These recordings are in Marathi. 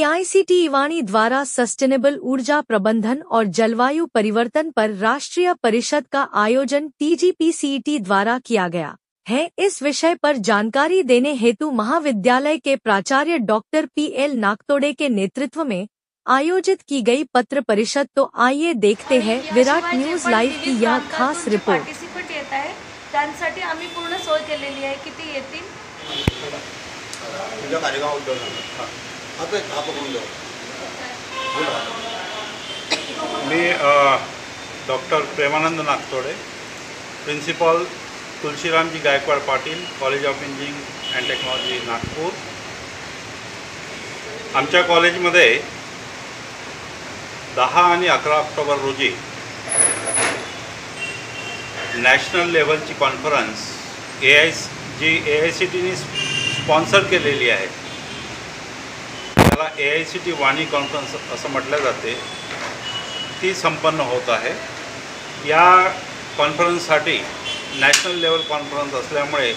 AICTE इवानी द्वारा सस्टेनेबल ऊर्जा प्रबंधन और जलवायु परिवर्तन पर राष्ट्रीय परिषद का आयोजन TGPCET द्वारा किया गया है। इस विषय पर जानकारी देने हेतु महाविद्यालय के प्राचार्य डॉक्टर PL नागतोडे के नेतृत्व में आयोजित की गई पत्र परिषद। तो आइए देखते हैं विराट न्यूज लाइव की यह खास रिपोर्ट। पार्टिसिपेंट येत आहे त्यांसाठी आम्ही पूर्ण सोय केलेली आहे की ते येतील। मी doctor Premanand Nagtode, principal Tulsiramji Gaikwad Patil, college of engineering and technology Nagpur. आमच्या कॉलेजमध्ये 10 आणि 11 ऑक्टोबर रोजी नॅशनल लेवलची कॉन्फरन्स AICTEने स्पॉन्सर केलेली आहे। त्याला AICTE वाणी कॉन्फरन्स असं म्हटलं जाते, ती संपन्न होत आहे। या कॉन्फरन्ससाठी नॅशनल लेवल कॉन्फरन्स असल्यामुळे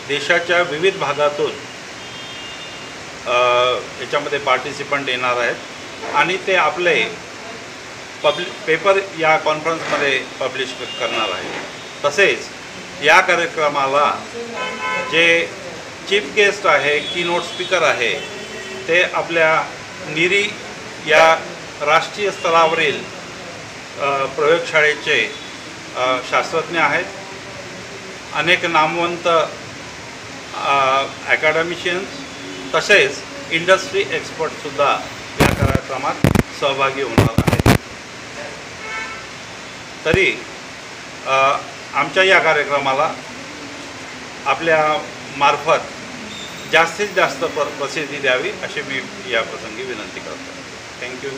देशाच्या विविध भागातून याच्यामध्ये पार्टिसिपंट येणार आहेत आणि ते आपले पेपर या कॉन्फरन्समध्ये पब्लिश करणार आहेत। तसेच या कार्यक्रमाला जे चीफ गेस्ट आहे, कीनोट स्पीकर आहे, ते आपल्या निरी या राष्ट्रीय स्तरावरील प्रयोगशाळेचे शास्त्रज्ञ आहेत। अनेक नामवंत अकॅडमिशियन्स तसेच इंडस्ट्री एक्सपर्टसुद्धा या कार्यक्रमात सहभागी होणार आहेत। तरी आमच्या या कार्यक्रमाला आपल्या मार्फत जास्तीत जास्त प्रसिद्धी द्यावी अशी मी या प्रसंगी विनंती करतो। थँक्यू।